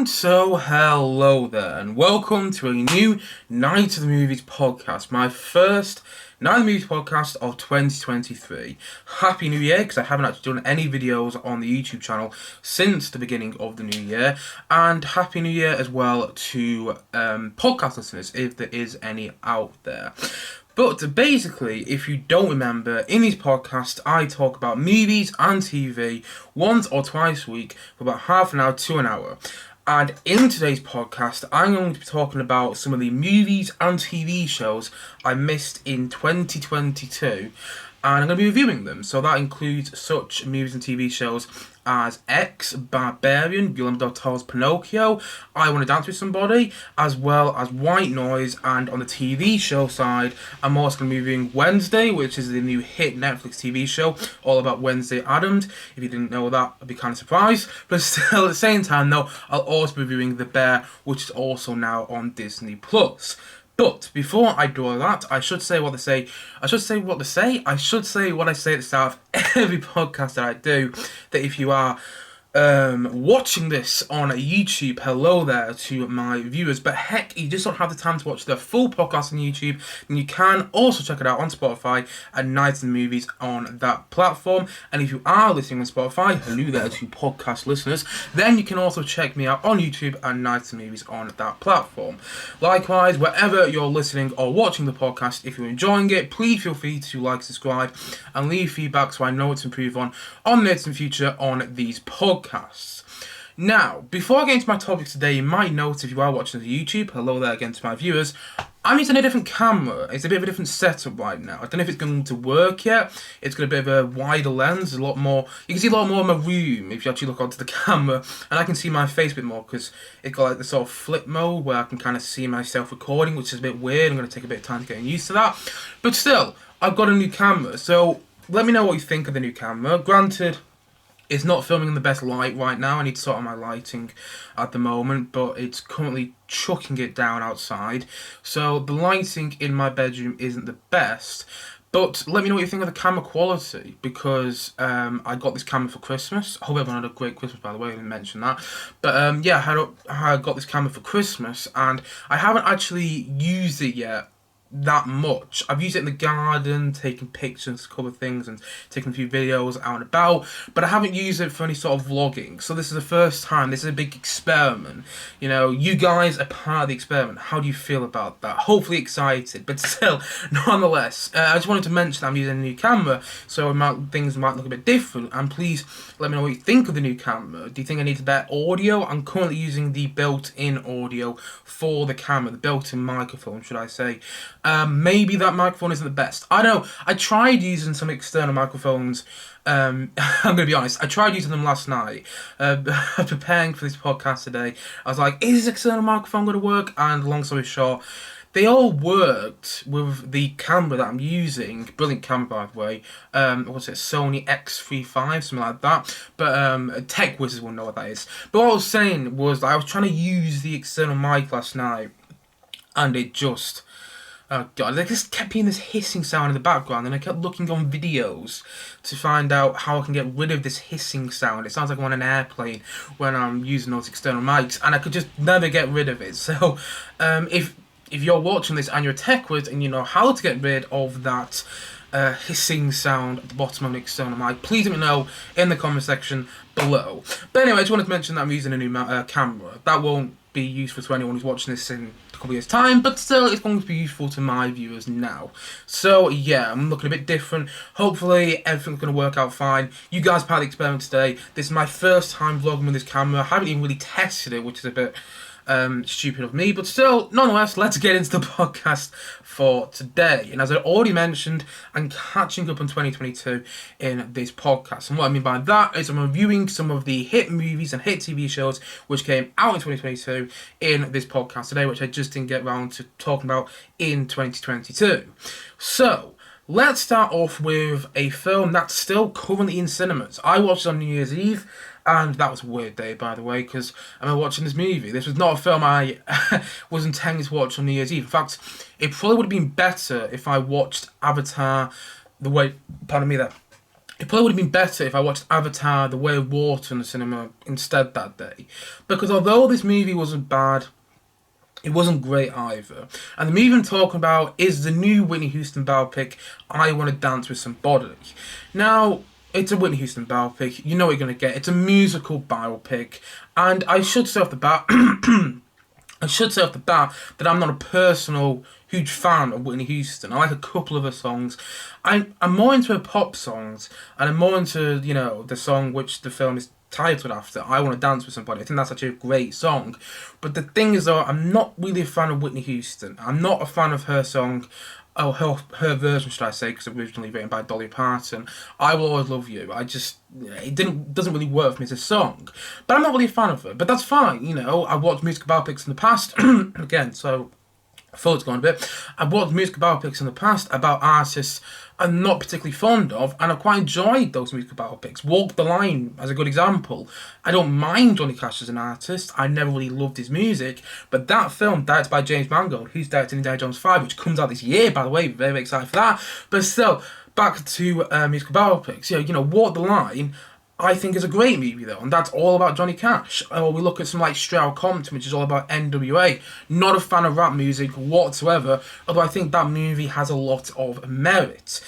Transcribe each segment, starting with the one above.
So hello there, and welcome to a new Night of the Movies podcast, my first Night of the Movies podcast of 2023. Happy New Year, because I haven't actually done any videos on the YouTube channel since the beginning of the new year, and Happy New Year as well to podcast listeners, if there is any out there. But basically, if you don't remember, in these podcasts, I talk about movies and TV once or twice a week for about half an hour to an hour. And in today's podcast, I'm going to be talking about some of the movies and TV shows I missed in 2022. And I'm going to be reviewing them. So that includes such movies and TV shows as X, Barbarian, Guillermo del Toro's Pinocchio, I Want to Dance with Somebody, as well as White Noise. And on the TV show side, I'm also going to be reviewing Wednesday, which is the new hit Netflix TV show, all about Wednesday Addams. If you didn't know that, I'd be kind of surprised. But still, at the same time, though, I'll also be reviewing The Bear, which is also now on Disney+. But before I do all that, I should say what I say at the start of every podcast that I do, that if you are watching this on YouTube, hello there to my viewers. But heck, you just don't have the time to watch the full podcast on YouTube, then you can also check it out on Spotify at Nights and Movies on that platform. And if you are listening on Spotify, hello there to podcast listeners, then you can also check me out on YouTube at Nights and Movies on that platform. Likewise, wherever you're listening or watching the podcast, if you're enjoying it, please feel free to like, subscribe, and leave feedback so I know what to improve on the next future on these podcasts. Now, before I get into my topics today, you might notice if you are watching the YouTube, hello there again to my viewers, I'm using a different camera. It's a bit of a different setup right now. I don't know if it's going to work yet. It's got a bit of a wider lens, a lot more. You can see a lot more of my room if you actually look onto the camera, and I can see my face a bit more because it's got like the sort of flip mode where I can kind of see myself recording, which is a bit weird. I'm going to take a bit of time to get used to that, but still, I've got a new camera. So let me know what you think of the new camera. Granted, it's not filming in the best light right now. I need to sort out my lighting at the moment, but it's currently chucking it down outside. So the lighting in my bedroom isn't the best. But let me know what you think of the camera quality, because I got this camera for Christmas. I hope everyone had a great Christmas, by the way. I didn't mention that. But yeah, I got this camera for Christmas, and I haven't actually used it yet that much. I've used it in the garden, taking pictures, a couple of things, and taking a few videos out and about, but I haven't used it for any sort of vlogging. So this is the first time. This is a big experiment. You know, you guys are part of the experiment. How do you feel about that? Hopefully excited, but still, nonetheless, I just wanted to mention I'm using a new camera, so things might look a bit different, and please let me know what you think of the new camera. Do you think I need better audio? I'm currently using the built-in audio for the camera, the built-in microphone, should I say. Maybe that microphone isn't the best. I don't know. I tried using some external microphones. I'm going to be honest. I tried using them last night. Preparing for this podcast today, I was like, is this external microphone going to work? And long story short, they all worked with the camera that I'm using. Brilliant camera, by the way. What's it? Sony X35, something like that. But tech wizards will know what that is. But what I was saying was that I was trying to use the external mic last night, and it just... oh god, there just kept being this hissing sound in the background, and I kept looking on videos to find out how I can get rid of this hissing sound. It sounds like I'm on an airplane when I'm using those external mics, and I could just never get rid of it. So, if you're watching this and you're a tech whiz and you know how to get rid of that hissing sound at the bottom of an external mic, please let me know in the comment section below. But anyway, I just wanted to mention that I'm using a new camera. That won't be useful to anyone who's watching this in a couple of years' time, but still, it's going to be useful to my viewers now. So yeah, I'm looking a bit different. Hopefully, everything's going to work out fine. You guys are part of the experiment today. This is my first time vlogging with this camera. I haven't even really tested it, which is a bit stupid of me, but still, nonetheless, let's get into the podcast for today. And as I already mentioned, I'm catching up on 2022 in this podcast. And what I mean by that is I'm reviewing some of the hit movies and hit TV shows which came out in 2022 in this podcast today, which I just didn't get around to talking about in 2022. So, let's start off with a film that's still currently in cinemas. I watched it on New Year's Eve, and that was a weird day, by the way, because I'm watching this movie. This was not a film I was intending to watch on New Year's Eve. In fact, it probably would have been better if I watched Avatar it probably would have been better if I watched Avatar: The Way of Water in the cinema instead that day. Because although this movie wasn't bad, it wasn't great either. And the movie I'm talking about is the new Whitney Houston biopic, I Want to Dance with Somebody. Now, it's a Whitney Houston biopic. You know what you're going to get. It's a musical biopic. And I should say off the bat, that I'm not a personal huge fan of Whitney Houston. I like a couple of her songs. I'm more into her pop songs, and I'm more into, the song which the film is titled after, I Want to Dance with Somebody. I think that's actually a great song. But the thing is, though, I'm not really a fan of Whitney Houston. I'm not a fan of her song, her version, should I say, because it was originally written by Dolly Parton. I Will Always Love You. Doesn't really work for me as a song. But I'm not really a fan of her. But that's fine, I've watched musical biopics in the past, again, so I thought it's gone a bit. I've watched musical biopics in the past about artists I'm not particularly fond of, and I've quite enjoyed those musical biopics. Walk the Line as a good example. I don't mind Johnny Cash as an artist. I never really loved his music, but that film, directed by James Mangold, who's directed Indiana Jones 5, which comes out this year, by the way, very excited for that. But still, back to musical biopics. Walk the Line, I think is a great movie though, and that's all about Johnny Cash. Or we look at some like Straight Outta Compton, which is all about NWA. Not a fan of rap music whatsoever, although I think that movie has a lot of merit.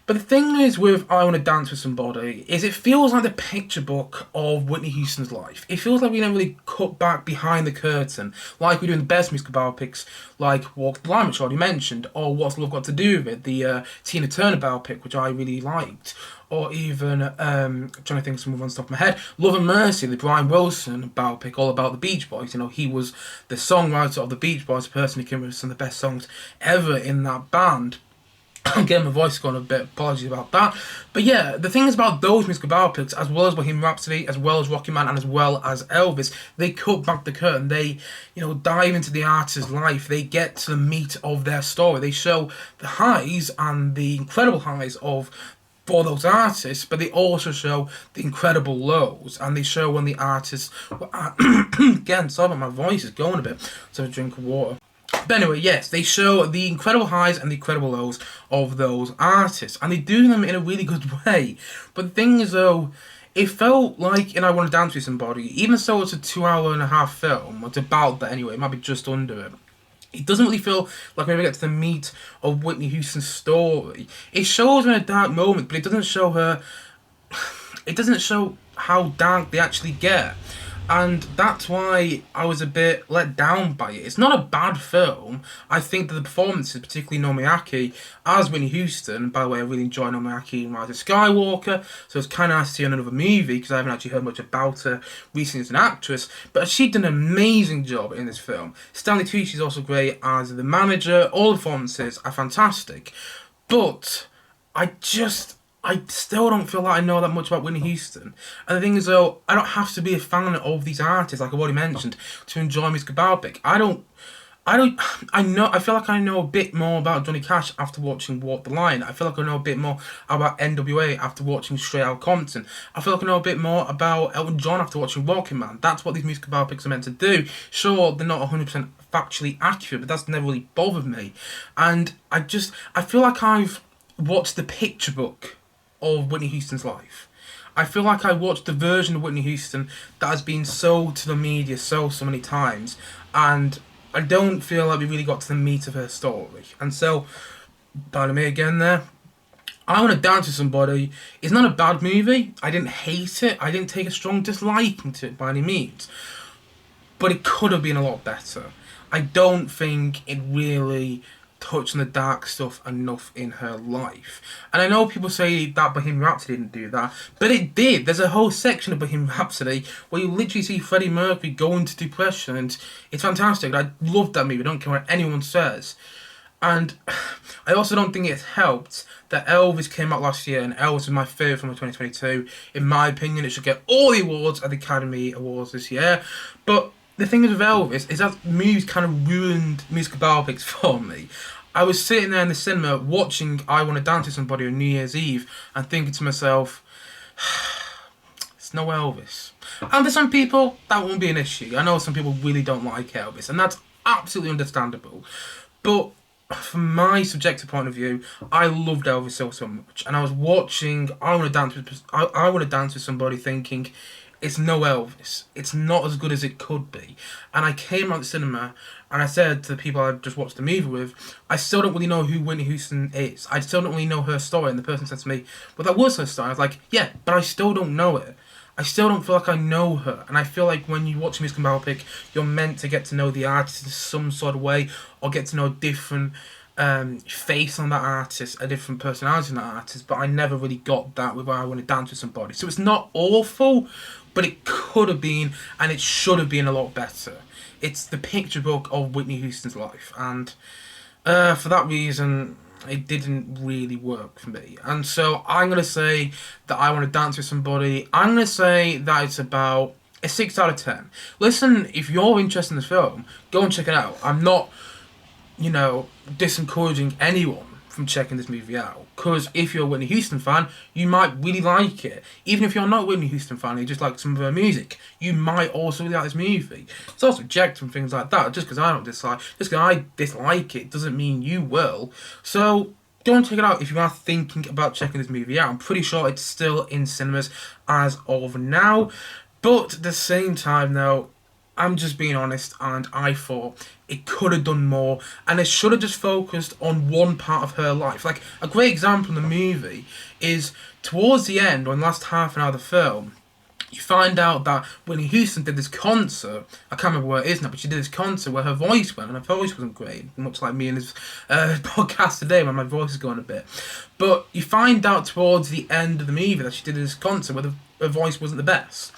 But the thing is with I Want to Dance with Somebody is it feels like the picture book of Whitney Houston's life. It feels like we never really cut back behind the curtain like we do in the best musical biopics like Walk the Line, which I already mentioned, or What's Love Got to Do with It, the Tina Turner biopic, which I really liked. Or even, trying to think of some ones off my head, Love and Mercy, the Brian Wilson biopic, all about the Beach Boys. He was the songwriter of the Beach Boys, the person who came up with some of the best songs ever in that band. Again, my voice is going a bit, apologies about that. But yeah, the thing is about those musical biopics, as well as Bohemian Rhapsody, as well as Rocky Man, and as well as Elvis, they cut back the curtain. They, dive into the artist's life. They get to the meat of their story. They show the highs and the incredible highs for those artists, but they also show the incredible lows, and they show when the artists again, sorry, my voice is going a bit, so I drink of water. But anyway, yes, they show the incredible highs and the incredible lows of those artists, and they do them in a really good way. But the thing is, though, it felt like in I Want to Dance with Somebody, even though it's a 2.5-hour film, it's about that anyway, it might be just under it. It doesn't really feel like we ever get to the meat of Whitney Houston's story. It shows her in a dark moment, but it doesn't show her. It doesn't show how dark they actually get. And that's why I was a bit let down by it. It's not a bad film. I think that the performances, particularly Nomiaki as Whitney Houston, by the way, I really enjoy Nomiaki in Rise of Skywalker, so it's kind of nice to see another movie, because I haven't actually heard much about her recently as an actress, but she did an amazing job in this film. Stanley Tucci's also great as the manager. All the performances are fantastic. But I still don't feel like I know that much about Whitney Houston. And the thing is, though, I don't have to be a fan of these artists, like I've already mentioned, to enjoy musical biopic. I feel like I know a bit more about Johnny Cash after watching Walk the Line. I feel like I know a bit more about NWA after watching Straight Outta Compton. I feel like I know a bit more about Elton John after watching Walking Man. That's what these musical biopics are meant to do. Sure, they're not 100% factually accurate, but that's never really bothered me. And I feel like I've watched the picture book of Whitney Houston's life. I feel like I watched the version of Whitney Houston that has been sold to the media so many times, and I don't feel like we really got to the meat of her story. And so, pardon me again there, I Want to Dance with Somebody is not a bad movie. I didn't hate it. I didn't take a strong disliking to it by any means. But it could have been a lot better. I don't think it really touched on the dark stuff enough in her life. And I know people say that Bohemian Rhapsody didn't do that, but it did. There's a whole section of Bohemian Rhapsody where you literally see Freddie Mercury go into depression, and it's fantastic. I love that movie. I don't care what anyone says. And I also don't think it's helped that Elvis came out last year, and Elvis is my favourite film of 2022. In my opinion, it should get all the awards at the Academy Awards this year. But the thing is with Elvis is that movies kind of ruined musical biopics for me. I was sitting there in the cinema watching I Want to Dance with Somebody on New Year's Eve and thinking to myself, it's no Elvis. And for some people, that won't be an issue. I know some people really don't like Elvis, and that's absolutely understandable. But from my subjective point of view, I loved Elvis so much, and I was watching I Want to Dance with Somebody, thinking it's no Elvis. It's not as good as it could be. And I came out of the cinema and I said to the people I just watched the movie with, I still don't really know who Whitney Houston is. I still don't really know her story. And the person said to me, "But that was her story." I was like, "Yeah, but I still don't know it. I still don't feel like I know her." And I feel like when you watch a musical biopic, you're meant to get to know the artist in some sort of way, or get to know a different face on that artist, a different personality on that artist. But I never really got that with I Want to Dance with Somebody. So it's not awful, but it could have been, and it should have been a lot better. It's the picture book of Whitney Houston's life, and for that reason, it didn't really work for me. And so I'm going to say that I Want to Dance with Somebody, I'm going to say that it's about a 6 out of 10. Listen, if you're interested in the film, go and check it out. I'm not, disencouraging anyone from checking this movie out. Because if you're a Whitney Houston fan, you might really like it. Even if you're not a Whitney Houston fan and you just like some of her music, you might also really like this movie. It's also subjective and things like that. Just because I dislike it doesn't mean you will. So go and check it out if you are thinking about checking this movie out. I'm pretty sure it's still in cinemas as of now. But at the same time, though, I'm just being honest, and I thought it could have done more, and it should have just focused on one part of her life. Like, a great example in the movie is towards the end, or in the last half an hour of the film, you find out that Whitney Houston did this concert. I can't remember where it is now, but she did this concert where her voice went, and her voice wasn't great, much like me in this podcast today, where my voice is going a bit. But you find out towards the end of the movie that she did this concert where her voice wasn't the best.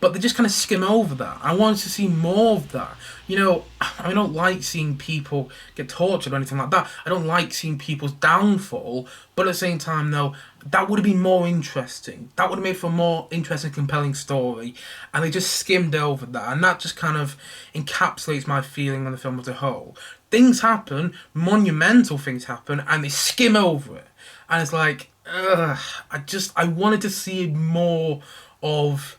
But they just kind of skim over that. I wanted to see more of that. I don't like seeing people get tortured or anything like that. I don't like seeing people's downfall. But at the same time, though, that would have been more interesting. That would have made for a more interesting, compelling story. And they just skimmed over that. And that just kind of encapsulates my feeling on the film as a whole. Things happen, monumental things happen, and they skim over it. And it's like, I wanted to see more of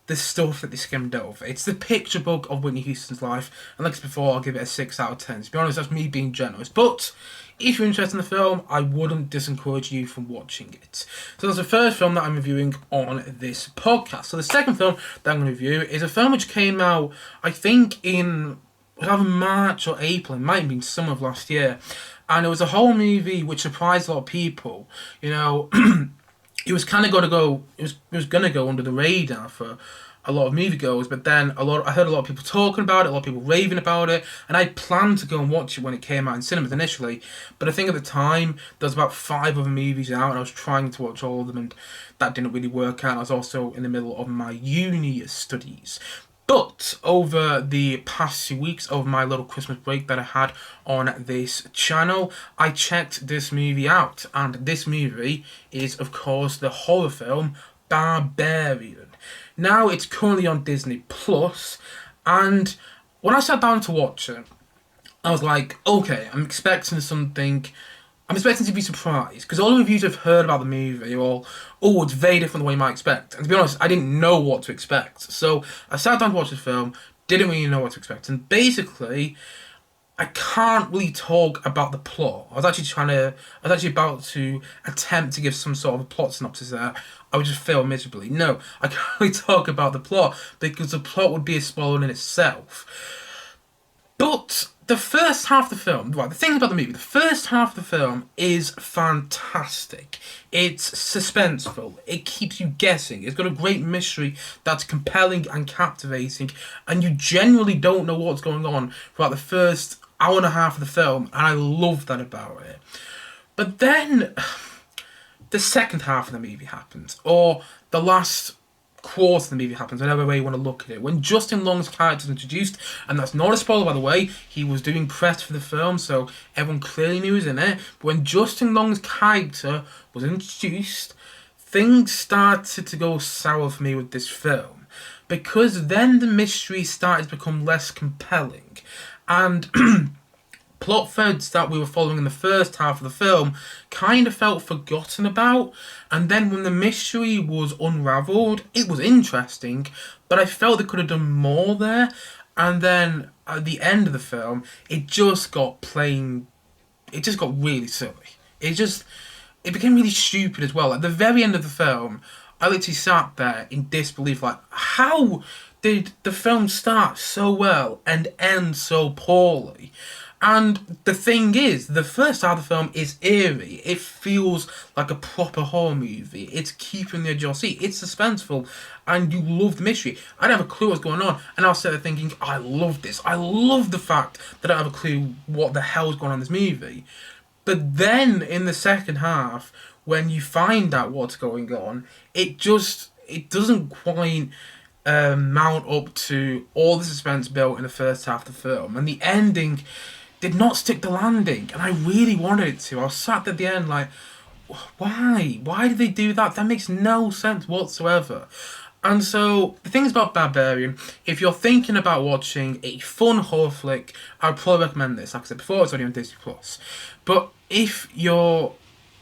the stuff that they skimmed over. It's the picture book of Whitney Houston's life, and like I said before, I'll give it a 6 out of 10. To be honest, that's me being generous. But if you're interested in the film, I wouldn't disencourage you from watching it. So that's the first film that I'm reviewing on this podcast. So the second film that I'm going to review is a film which came out, I think, in either March or April. It might have been summer of last year. And it was a whole movie which surprised a lot of people. It was kind of going to go. It was going to go under the radar for a lot of moviegoers, but then I heard a lot of people talking about it, a lot of people raving about it, and I planned to go and watch it when it came out in cinemas initially. But I think at the time there was about 5 other movies out, and I was trying to watch all of them, and that didn't really work out. I was also in the middle of my uni studies. But over the past 2 weeks, over my little Christmas break that I had on this channel, I checked this movie out. And this movie is, of course, the horror film Barbarian. Now, it's currently on Disney Plus, and when I sat down to watch it, I was like, okay, I'm expecting to be surprised, because all the reviews I've heard about the movie are all, it's very different the way you might expect. And to be honest, I didn't know what to expect. So I sat down to watch the film, didn't really know what to expect. And basically, I can't really talk about the plot. I was actually about to attempt to give some sort of a plot synopsis there. I would just fail miserably. No, I can't really talk about the plot, because the plot would be a spoiler in itself. But the first half of the film, right, the thing about the movie, the first half of the film is fantastic. It's suspenseful. It keeps you guessing. It's got a great mystery that's compelling and captivating, and you genuinely don't know what's going on throughout the first hour and a half of the film, and I love that about it. But then the second half of the movie happens, or the last quarter of the movie happens, whatever way you want to look at it. When Justin Long's character is introduced, and that's not a spoiler by the way, he was doing press for the film, so everyone clearly knew he was in it. But when Justin Long's character was introduced, things started to go sour for me with this film, because then the mystery started to become less compelling, and plot threads that we were following in the first half of the film kind of felt forgotten about. And then when the mystery was unravelled, it was interesting, but I felt they could have done more there. And then at the end of the film, it just got plain it just got really silly. It became really stupid as well. At the very end of the film, I literally sat there in disbelief, like, how did the film start so well and end so poorly? And the thing is, the first half of the film is eerie. It feels like a proper horror movie. It's keeping the edge of your seat. It's suspenseful, and you love the mystery. I don't have a clue what's going on, and I was sitting there thinking, I love this. I love the fact that I don't have a clue what the hell's going on in this movie. But then, in the second half, when you find out what's going on, it doesn't quite mount up to all the suspense built in the first half of the film, and the ending did not stick the landing, and I really wanted it to. I was sat at the end like, why? Why did they do that? That makes no sense whatsoever. And so, the thing is about Barbarian, if you're thinking about watching a fun horror flick, I would probably recommend this. Like I said before, it's only on Disney+. But if you're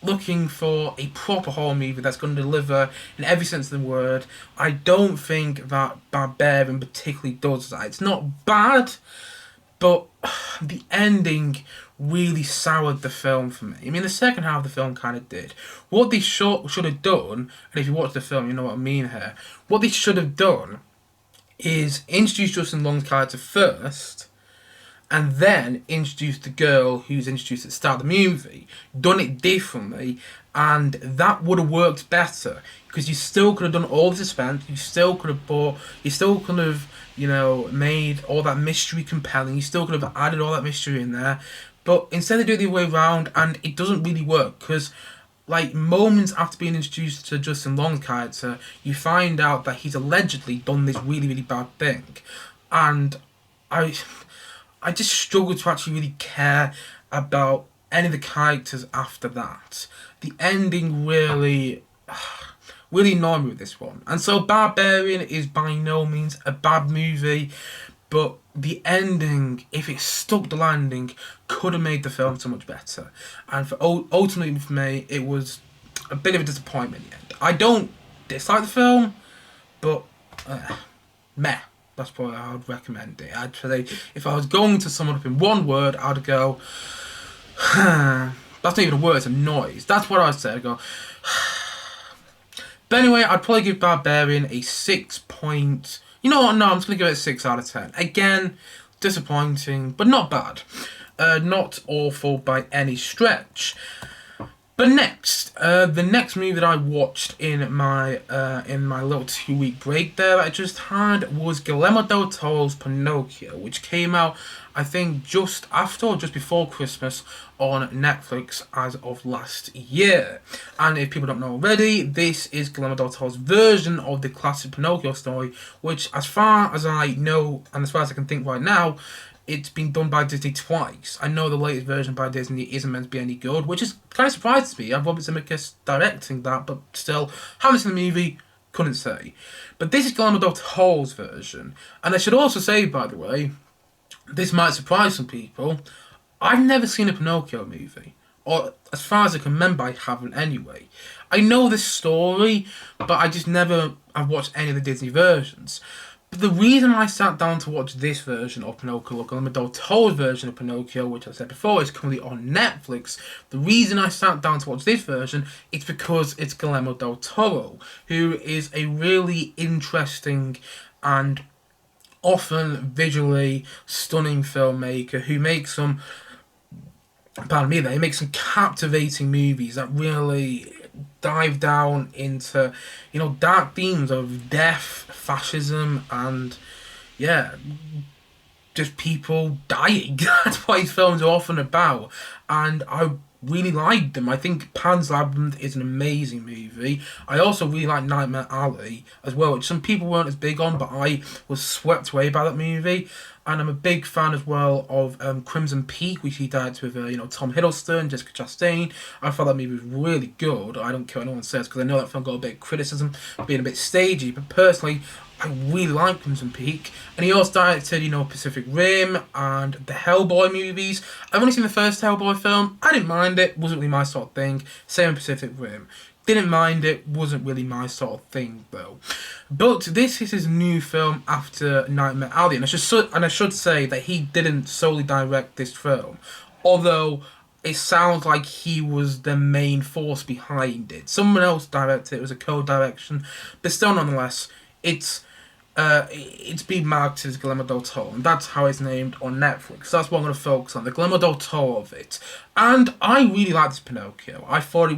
looking for a proper horror movie that's going to deliver in every sense of the word, I don't think that Barbarian particularly does that. It's not bad, but the ending really soured the film for me. I mean, the second half of the film kind of did. What they should have done, and if you watch the film, you know what I mean here. What they should have done is introduce Justin Long's character first, and then introduce the girl who's introduced at the start of the movie. Done it differently, and that would have worked better, because you still could have done all the suspense. You still could have made all that mystery compelling. You still could have added all that mystery in there. But instead they do it the other way around, and it doesn't really work, because like moments after being introduced to Justin Long's character, you find out that he's allegedly done this really, really bad thing. And I just struggle to actually really care about any of the characters after that. The ending really annoyed me with this one. And so Barbarian is by no means a bad movie, but the ending, if it stuck the landing, could have made the film so much better. And ultimately for me, it was a bit of a disappointment in the end. I don't dislike the film, but meh. That's probably how I'd recommend it. I'd say, if I was going to sum it up in one word, I'd go, that's not even a word, it's a noise. That's what I'd say. I'd go, but anyway, I'd probably give Barbarian a 6 point. You know what? No, I'm just going to give it a 6 out of 10. Again, disappointing, but not bad. Not awful by any stretch. But next, the next movie that I watched in my little 2-week break there that I just had was Guillermo del Toro's Pinocchio, which came out, I think, just after or just before Christmas on Netflix as of last year. And if people don't know already, this is Guillermo del Toro's version of the classic Pinocchio story, which, as far as I know and as far as I can think right now, it's been done by Disney twice. I know the latest version by Disney isn't meant to be any good, which is kind of surprised me. I've Robert Zemeckis directing that, but still, haven't seen the movie, couldn't say. But this is Guillermo del Toro's version. And I should also say, by the way, this might surprise some people, I've never seen a Pinocchio movie. Or, as far as I can remember, I haven't anyway. I know the story, but I just never have watched any of the Disney versions. But the reason I sat down to watch this version of Pinocchio, or Guillermo del Toro's version of Pinocchio, which I said before is currently on Netflix, the reason I sat down to watch this version is because it's Guillermo del Toro, who is a really interesting and often visually stunning filmmaker who makes some, he makes some captivating movies that really dive down into, dark themes of death, fascism, and, just people dying. That's what his films are often about. And I really liked them. I think Pan's Labyrinth is an amazing movie. I also really like Nightmare Alley as well, which some people weren't as big on, but I was swept away by that movie. And I'm a big fan as well of Crimson Peak, which he directed with Tom Hiddleston, Jessica Chastain. I thought that movie was really good. I don't care what anyone says, because I know that film got a bit of criticism for being a bit stagey, but personally, I really like Crimson Peak. And he also directed, Pacific Rim and the Hellboy movies. I've only seen the first Hellboy film. I didn't mind it. Wasn't really my sort of thing. Same with Pacific Rim. Didn't mind it. Wasn't really my sort of thing, though. But this is his new film after Nightmare Alley. And I should say that he didn't solely direct this film. Although, it sounds like he was the main force behind it. Someone else directed it. It was a co-direction, but still, nonetheless, it's been marketed as Guillermo del Toro, and that's how it's named on Netflix. So that's what I'm going to focus on, the Guillermo del Toro of it. And I really liked this Pinocchio. I thought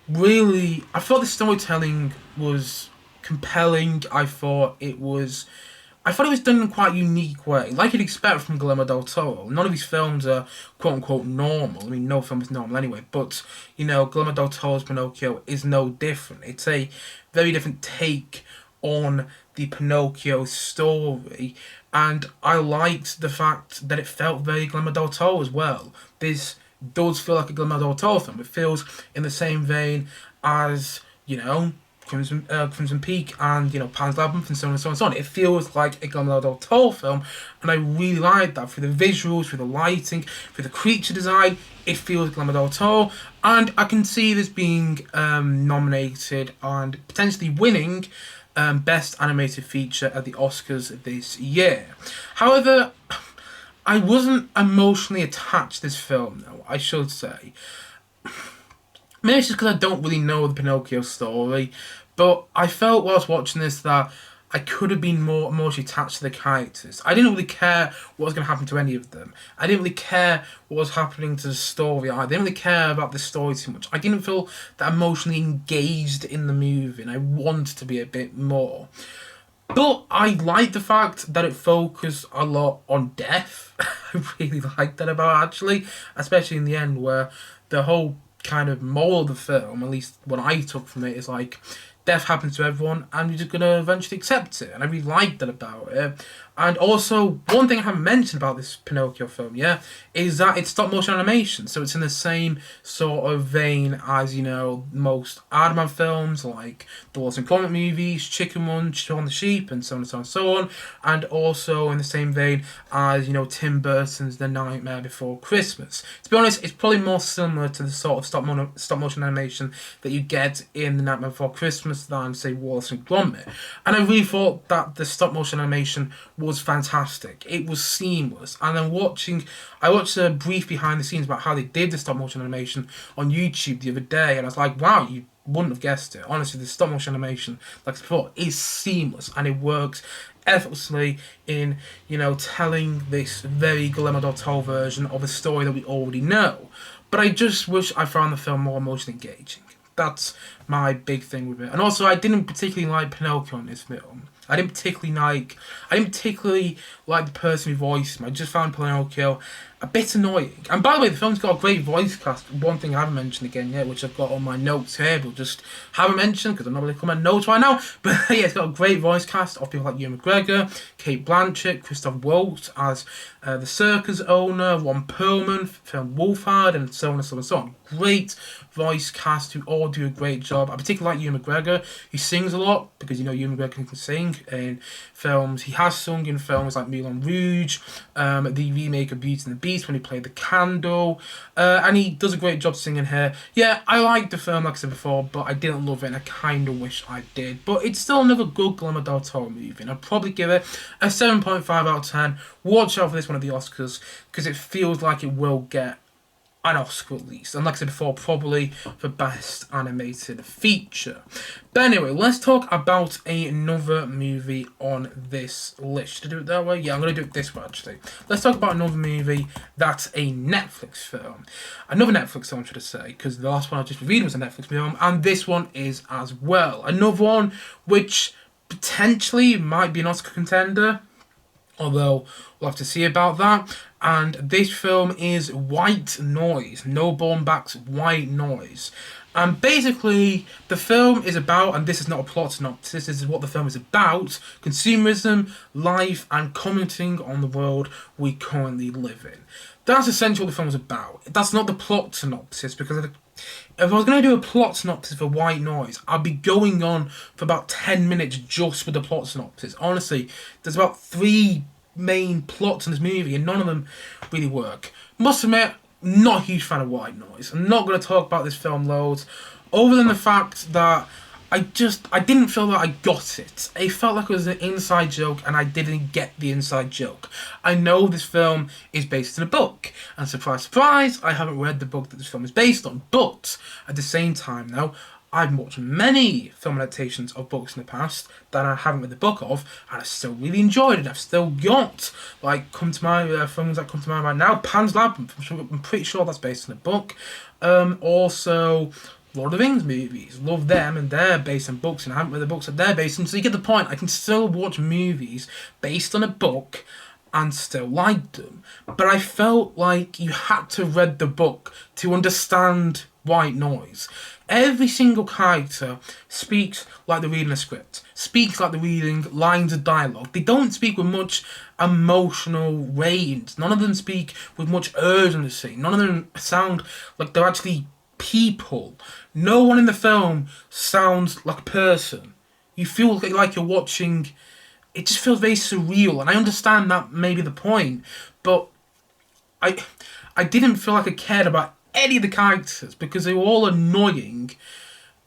the storytelling was compelling. I thought it was done in a quite unique way, like you'd expect from Guillermo del Toro. None of his films are quote unquote normal. I mean, no film is normal anyway. But Guillermo del Toro's Pinocchio is no different. It's a very different take on the Pinocchio story, and I liked the fact that it felt very Guillermo del Toro as well. This does feel like a Guillermo del Toro film. It feels in the same vein as Crimson Peak and Pan's Labyrinth and so on and so on and so on. It feels like a Guillermo del Toro film, and I really like that through the visuals, through the lighting, through the creature design. It feels Guillermo del Toro, and I can see this being nominated and potentially winning Best Animated Feature at the Oscars this year. However, I wasn't emotionally attached to this film, though, I should say. Maybe it's just because I don't really know the Pinocchio story, but I felt whilst watching this that I could have been more emotionally attached to the characters. I didn't really care what was going to happen to any of them. I didn't really care what was happening to the story. I didn't really care about the story too much. I didn't feel that emotionally engaged in the movie, and I wanted to be a bit more. But I like the fact that it focused a lot on death. I really like that about it, actually, especially in the end, where the whole kind of moral of the film, at least what I took from it, is like, death happens to everyone, and you're just going to eventually accept it. And I really liked that about it. And also, one thing I haven't mentioned about this Pinocchio film, is that it's stop motion animation. So it's in the same sort of vein as, most Aardman films, like the Wallace and Gromit movies, Chicken Run, Shaun the Sheep, and so on and so on and so on. And also in the same vein as, Tim Burton's The Nightmare Before Christmas. To be honest, it's probably more similar to the sort of stop motion animation that you get in The Nightmare Before Christmas than, say, Wallace and Gromit. And I really thought that the stop motion animation was fantastic. It was seamless. And then I watched a brief behind the scenes about how they did the stop motion animation on YouTube the other day, and I was like, wow, you wouldn't have guessed it. Honestly, the stop motion animation, like I said before, is seamless, and it works effortlessly in, telling this very Guillermo del Toro version of a story that we already know. But I just wish I found the film more emotionally engaging. That's my big thing with it. And also, I didn't particularly like Pinocchio in this film. I didn't particularly like the person who voiced him. I just found Pinocchio a bit annoying. And by the way, the film's got a great voice cast. One thing I haven't mentioned again yet, which I've got on my notes here, but just haven't mentioned because I'm not really looking at my notes right now. But yeah, it's got a great voice cast of people like Ewan McGregor, Kate Blanchett, Christoph Waltz as the circus owner, Ron Perlman, Phil Wolfhard, and so on and so on and so on. Great voice cast who all do a great job. I particularly like Ewan McGregor. He sings a lot because Ewan McGregor can sing in films. He has sung in films like Moulin Rouge, the remake of Beauty and the Beast when he played the Candle, and he does a great job singing here. Yeah, I liked the film, like I said before, but I didn't love it, and I kind of wish I did. But it's still another good Guillermo del Toro movie, and I'd probably give it a 7.5 out of 10. Watch out for this one at the Oscars, because it feels like it will get an Oscar at least, and like I said before, probably for Best Animated Feature. But anyway, let's talk about another movie on this list. Should I do it that way? Yeah, I'm going to do it this way actually. Let's talk about another movie that's a Netflix film. Another Netflix film, should I say, because the last one I just reviewed was a Netflix film, and this one is as well. Another one which potentially might be an Oscar contender, although we'll have to see about that. And this film is White Noise, Noah Baumbach's White Noise. And basically, the film is about, and this is not a plot synopsis, this is what the film is about, consumerism, life, and commenting on the world we currently live in. That's essentially what the film is about. That's not the plot synopsis, because if I was going to do a plot synopsis for White Noise, I'd be going on for about 10 minutes just with the plot synopsis. Honestly, there's about 3 main plots in this movie, and none of them really work. Must admit, not a huge fan of White Noise. I'm not going to talk about this film loads, other than the fact that I didn't feel that I got it. It felt like it was an inside joke, and I didn't get the inside joke. I know this film is based on a book, and surprise, surprise, I haven't read the book that this film is based on. But at the same time, though, I've watched many film adaptations of books in the past that I haven't read the book of, and I still really enjoyed it. I've still got, like, films that come to mind right now. Pan's Labyrinth, I'm pretty sure that's based on a book. Also, Lord of the Rings movies, love them, and they're based on books, and I haven't read the books that they're based on, so you get the point. I can still watch movies based on a book and still like them. But I felt like you had to read the book to understand White Noise. Every single character speaks like they're reading a script, speaks like they're reading lines of dialogue. They don't speak with much emotional range. None of them speak with much urgency. None of them sound like they're actually people. No one in the film sounds like a person. You feel like you're watching. It just feels very surreal, and I understand that may be the point, but I didn't feel like I cared about any of the characters because they were all annoying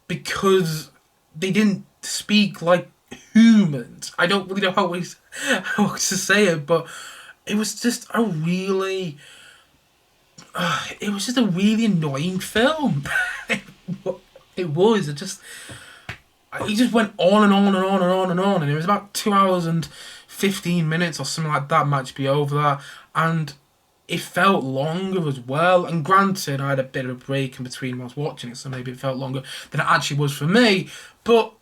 because they didn't speak like humans. I don't really know how to say it, but it was just a really annoying film. It was. It just went on and on and on and on and on, and it was about 2 hours and 15 minutes or something like that. Might be over that, and it felt longer as well. And granted, I had a bit of a break in between when I was watching it, so maybe it felt longer than it actually was for me. But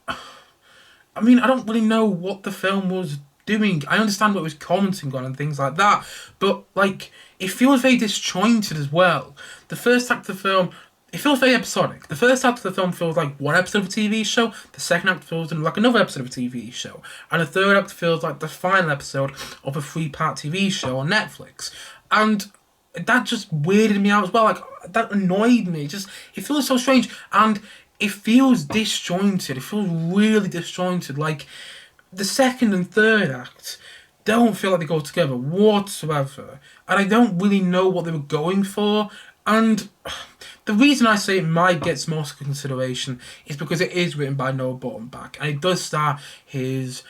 I mean, I don't really know what the film was doing. I understand what it was commenting on and things like that, but like, it feels very disjointed as well. The first act of the film, it feels very episodic. The first act of the film feels like one episode of a TV show. The second act feels like another episode of a TV show. And the third act feels like the final episode of a 3-part TV show on Netflix. And that just weirded me out as well. Like, that annoyed me. It feels so strange. And it feels disjointed. It feels really disjointed. Like, the second and third act don't feel like they go together whatsoever. And I don't really know what they were going for. And the reason I say it might get some Oscar consideration is because it is written by Noah Baumbach, and it does star his,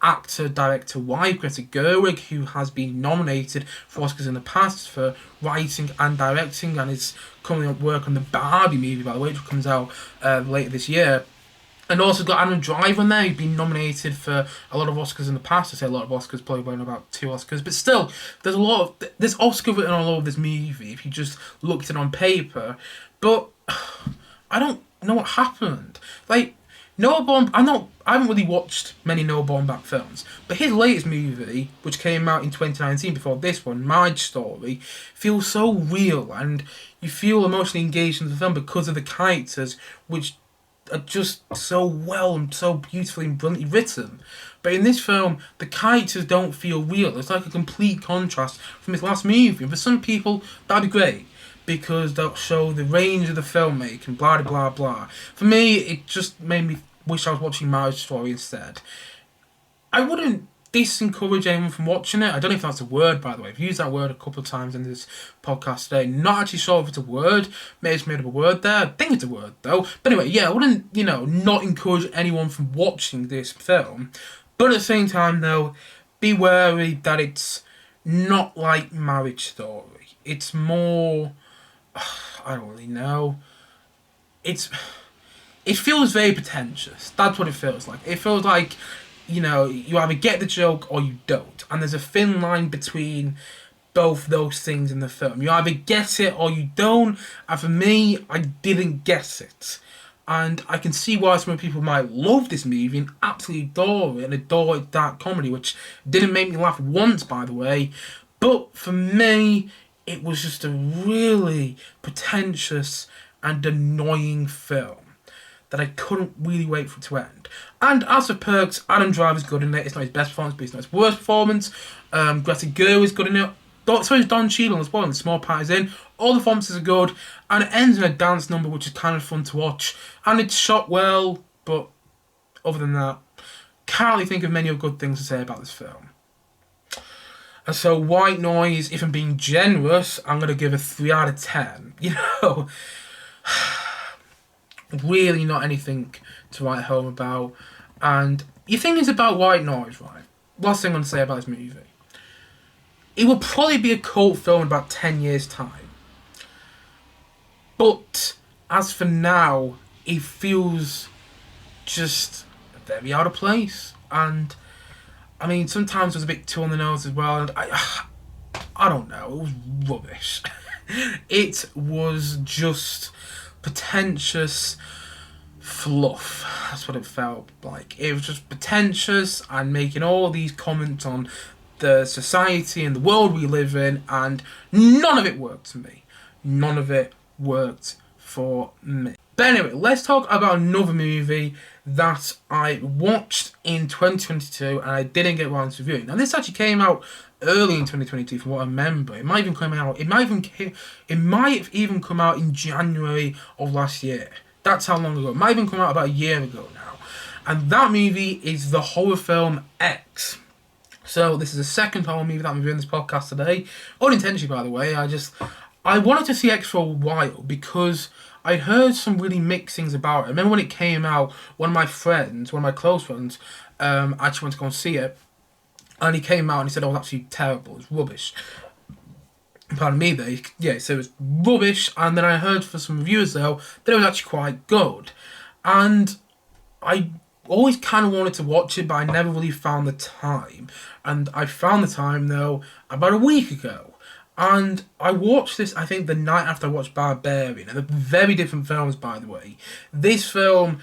actor, director wife, Greta Gerwig, who has been nominated for Oscars in the past for writing and directing, and is currently at work on the Barbie movie, by the way, which comes out later this year. And also got Adam Driver in there. He's been nominated for a lot of Oscars in the past. I say a lot of Oscars, probably won about 2 Oscars. But still, there's Oscar written all over this movie if you just looked at it on paper. But I don't know what happened. Like, Noah Baumbach, I haven't really watched many Noah Baumbach films, but his latest movie, which came out in 2019 before this one, Marriage Story, feels so real, and you feel emotionally engaged in the film because of the characters, which are just so well and so beautifully and brilliantly written. But in this film, the characters don't feel real. It's like a complete contrast from his last movie. And for some people, that'd be great, because they'll show the range of the filmmaking, blah, blah, blah. For me, it just made me wish I was watching Marriage Story instead. I wouldn't disencourage anyone from watching it. I don't know if that's a word, by the way. I've used that word a couple of times in this podcast today. Not actually sure if it's a word. Maybe it's made up a word there. I think it's a word, though. But anyway, yeah, I wouldn't, not encourage anyone from watching this film. But at the same time, though, be wary that it's not like Marriage Story. It's more, I don't really know. It feels very pretentious. That's what it feels like. It feels like, you either get the joke or you don't. And there's a thin line between both those things in the film. You either get it or you don't. And for me, I didn't get it. And I can see why some people might love this movie and absolutely adore it and adore its dark comedy, which didn't make me laugh once, by the way. But for me, it was just a really pretentious and annoying film that I couldn't really wait for it to end. And as for perks, Adam Driver's good in it. It's not his best performance, but it's not his worst performance. Greta Gerwig's good in it. So is Don Cheadle as well, and the small part is in. All the performances are good, and it ends in a dance number, which is kind of fun to watch. And it's shot well, but other than that, can't really think of many good things to say about this film. And so White Noise, if I'm being generous, I'm going to give a 3 out of 10. really not anything to write home about. And you think it's about white noise, right? Last thing I'm going to say about this movie. It will probably be a cult film in about 10 years' time. But as for now, it feels just very out of place. And I mean, sometimes it was a bit too on the nose as well. And I don't know, it was rubbish. It was just pretentious fluff. That's what it felt like. It was just pretentious and making all these comments on the society and the world we live in, and none of it worked for me. None of it worked for me. But anyway, let's talk about another movie that I watched in 2022 and I didn't get around to reviewing. Now, this actually came out early in 2022 from what I remember. It might even come out. It might have even come out in January of last year. That's how long ago. It might even come out about a year ago now. And that movie is the horror film X. So this is the second horror movie that I'm reviewing this podcast today. Unintentionally, by the way. I wanted to see X for a while because I'd heard some really mixed things about it. I remember when it came out, one of my close friends, actually went to go and see it. And he came out and he said, "Oh, it was absolutely terrible. It's rubbish." Pardon me there. Yeah, so it was rubbish. And then I heard from some reviewers, though, that it was actually quite good. And I always kind of wanted to watch it, but I never really found the time. And I found the time, though, about a week ago. And I watched this, I think, the night after I watched Barbarian. And they're very different films, by the way. This film,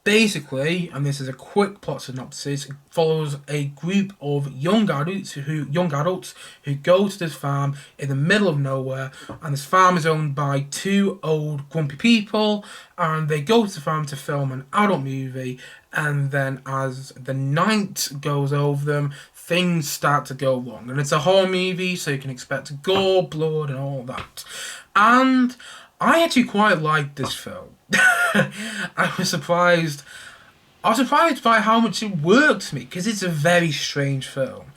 basically, and this is a quick plot synopsis, follows a group of young adults who go to this farm in the middle of nowhere, and this farm is owned by two old grumpy people, and they go to the farm to film an adult movie, and then as the night goes over them, things start to go wrong. And it's a horror movie, so you can expect gore, blood, and all that. And I actually quite liked this film. I was surprised by how much it worked for me, because it's a very strange film.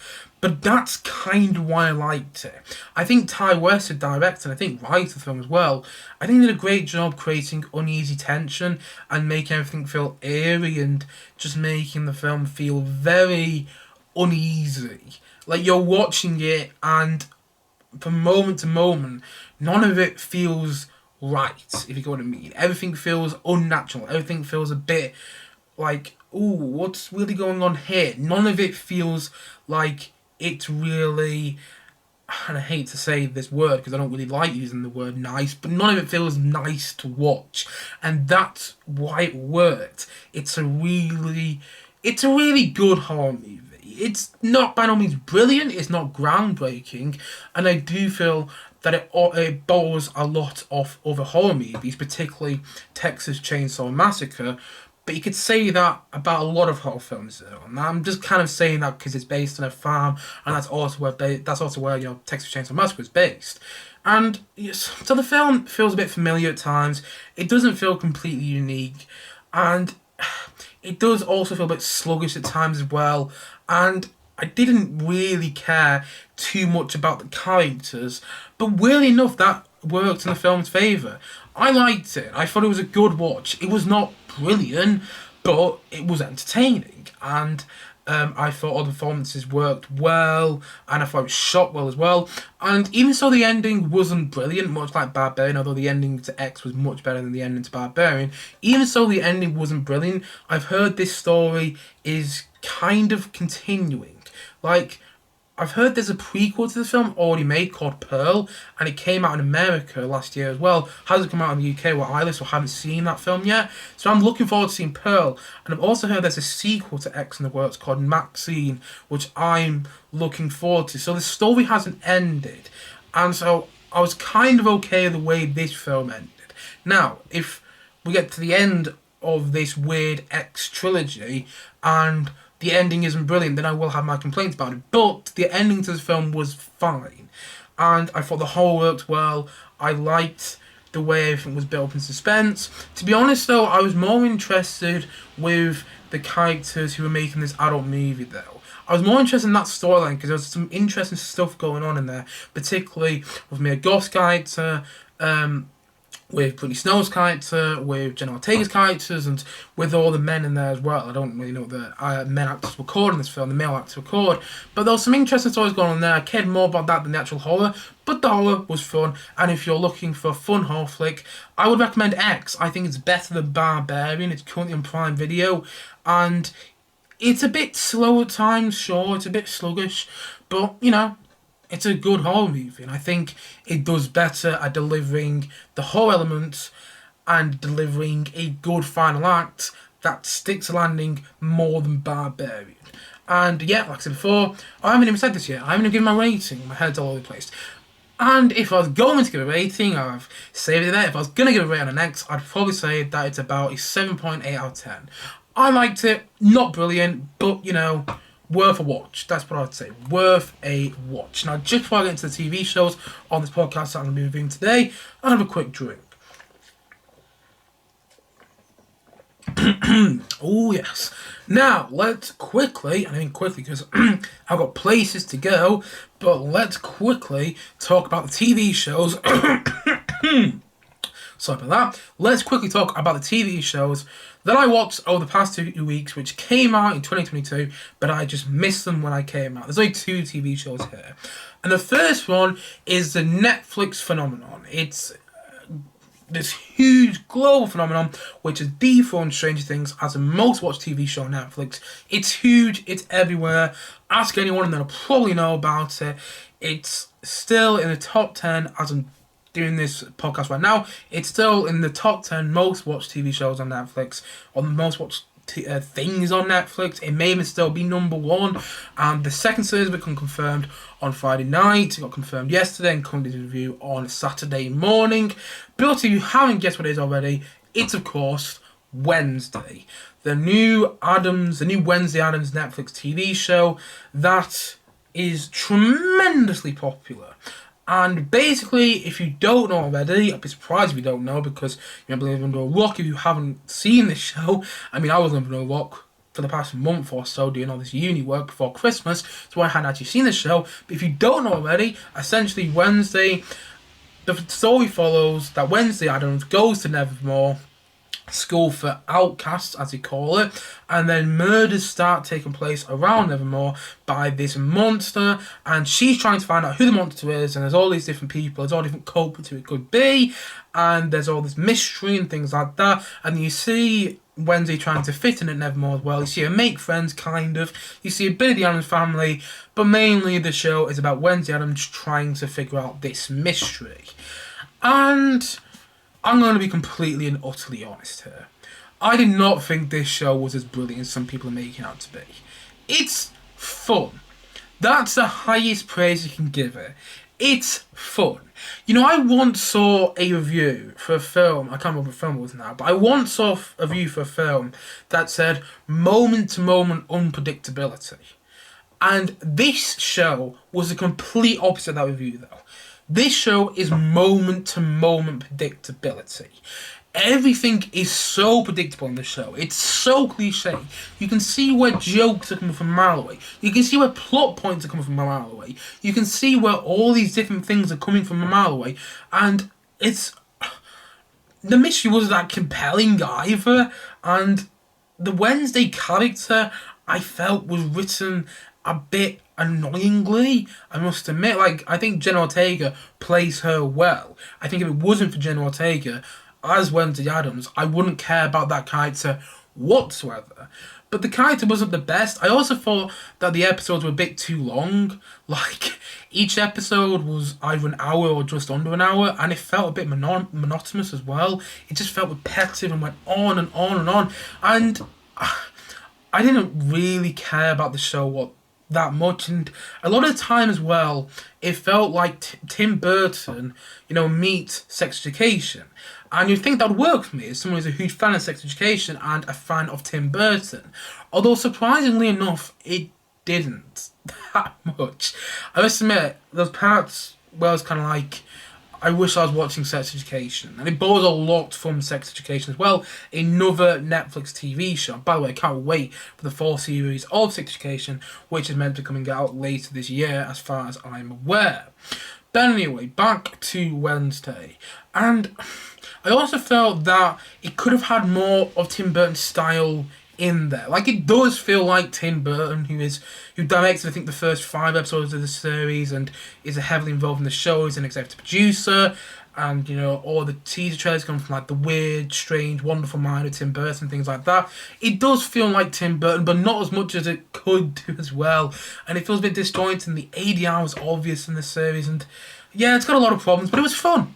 But that's kind of why I liked it. I think Ty West, the director, and I think writer the film as well, I think did a great job creating uneasy tension and making everything feel eerie and just making the film feel very uneasy. Like you're watching it and from moment to moment, none of it feels right, if you get what I mean. Everything feels unnatural. Everything feels a bit like, ooh, what's really going on here? None of it feels like it's really, and I hate to say this word because I don't really like using the word nice, but none of it feels nice to watch. And that's why it worked. It's a really good horror movie. It's not by no means brilliant, it's not groundbreaking, and I do feel that it borrows a lot of other horror movies, particularly Texas Chainsaw Massacre, but you could say that about a lot of horror films though. And I'm just kind of saying that because it's based on a farm, and that's also where Texas Chainsaw Massacre is based. And so the film feels a bit familiar at times. It doesn't feel completely unique, and it does also feel a bit sluggish at times as well. And I didn't really care too much about the characters, but weirdly enough, that worked in the film's favour. I liked it. I thought it was a good watch. It was not brilliant, but it was entertaining. And I thought all the performances worked well, and I thought it was shot well as well. And even so, the ending wasn't brilliant, much like Barbarian, although the ending to X was much better than the ending to Barbarian. Even so, the ending wasn't brilliant. I've heard this story is kind of continuing. Like, I've heard there's a prequel to the film already made called Pearl, and it came out in America last year as well. Hasn't come out in the UK where I live, so I haven't seen that film yet. So I'm looking forward to seeing Pearl. And I've also heard there's a sequel to X in the works called Maxine, which I'm looking forward to. So the story hasn't ended. And so I was kind of okay with the way this film ended. Now, if we get to the end of this weird X trilogy, and the ending isn't brilliant, then I will have my complaints about it. But the ending to this film was fine. And I thought the whole worked well. I liked the way everything was built up in suspense. To be honest though, I was more interested with the characters who were making this adult movie though. I was more interested in that storyline because there was some interesting stuff going on in there, particularly with Mia Goth's character, with Brittany Snow's character, with Jenna Ortega's characters, and with all the men in there as well. I don't really know the men actors were called in this film, the male actors were called, but there was some interesting stories going on there. I cared more about that than the actual horror, but the horror was fun, and if you're looking for a fun horror flick, I would recommend X. I think it's better than Barbarian. It's currently on Prime Video, and it's a bit slow at times, sure, it's a bit sluggish, but, you know, it's a good horror movie, and I think it does better at delivering the horror elements and delivering a good final act that sticks a landing more than Barbarian. And yeah, like I said before, I haven't even said this yet. I haven't even given my rating. My head's all over the place. And if I was going to give a rating, I've saved it there. If I was going to give a rating on an X, I'd probably say that it's about a 7.8 out of 10. I liked it. Not brilliant, but, you know, worth a watch. That's what I'd say. Worth a watch. Now, just before I get into the TV shows on this podcast that I'm going to be reviewing today, I'll have a quick drink. Oh, yes. Now, let's quickly, and I mean quickly because I've got places to go, but let's quickly talk about the TV shows. Sorry about that. Let's quickly talk about the TV shows that I watched over the past 2 weeks, which came out in 2022, but I just missed them when I came out. There's only 2 TV shows here. And the first one is the Netflix phenomenon. It's this huge global phenomenon which has dethroned Stranger Things as the most watched TV show on Netflix. It's huge, it's everywhere. Ask anyone and they'll probably know about it. It's still in the top 10 as I'm doing this podcast right now. It's still in the top 10 most watched TV shows on Netflix, or the most watched things on Netflix. It may even still be number 1. And the second season became confirmed on Friday night. It got confirmed yesterday and come to review on Saturday morning. But if you haven't guessed what it is already, it's of course Wednesday. The new Wednesday Addams Netflix TV show that is tremendously popular. And basically, if you don't know already, I'd be surprised if you don't know, because you might live under a rock if you haven't seen this show. I mean, I was living under a rock for the past month or so doing all this uni work before Christmas, so I hadn't actually seen the show. But if you don't know already, essentially Wednesday, the story follows that Wednesday Addams goes to Nevermore School for Outcasts, as they call it, and then murders start taking place around Nevermore by this monster, and she's trying to find out who the monster is, and there's all these different people, there's all different culprits who it could be, and there's all this mystery and things like that, and you see Wednesday trying to fit in at Nevermore as well. You see her make friends, kind of. You see a bit of the Addams family, but mainly the show is about Wednesday Addams trying to figure out this mystery. And I'm going to be completely and utterly honest here. I did not think this show was as brilliant as some people are making it out to be. It's fun. That's the highest praise you can give it. It's fun. You know, I once saw a review for a film, I can't remember what film it was now, but I once saw a review for a film that said moment-to-moment unpredictability. And this show was the complete opposite of that review, though. This show is moment-to-moment predictability. Everything is so predictable in the show. It's so cliche. You can see where jokes are coming from a mile away. You can see where plot points are coming from a mile away. You can see where all these different things are coming from a mile away. And it's... the mystery wasn't that compelling either. And the Wednesday character, I felt, was written a bit annoyingly, I must admit. Like, I think Jenna Ortega plays her well. I think if it wasn't for Jenna Ortega as Wednesday Addams, I wouldn't care about that character whatsoever. But the character wasn't the best. I also thought that the episodes were a bit too long. Like, each episode was either an hour or just under an hour, and it felt a bit monotonous as well. It just felt repetitive and went on and on and on. And I didn't really care about the show that much, and a lot of the time as well, it felt like Tim Burton, meets Sex Education. And you'd think that would work for me as someone who's a huge fan of Sex Education and a fan of Tim Burton. Although, surprisingly enough, it didn't that much. I must admit, those parts where I was kind of like, I wish I was watching Sex Education. And it borrows a lot from Sex Education as well. Another Netflix TV show. By the way, I can't wait for the 4th series of Sex Education, which is meant to be coming out later this year, as far as I'm aware. But anyway, back to Wednesday. And I also felt that it could have had more of Tim Burton's style in there. Like, it does feel like Tim Burton, who directed, I think, the first 5 episodes of the series and is heavily involved in the show, is an executive producer. And, all the teaser trailers come from, like, the weird, strange, wonderful mind of Tim Burton, things like that. It does feel like Tim Burton, but not as much as it could do as well. And it feels a bit disjointed, and the ADR was obvious in the series. And, yeah, it's got a lot of problems, but it was fun.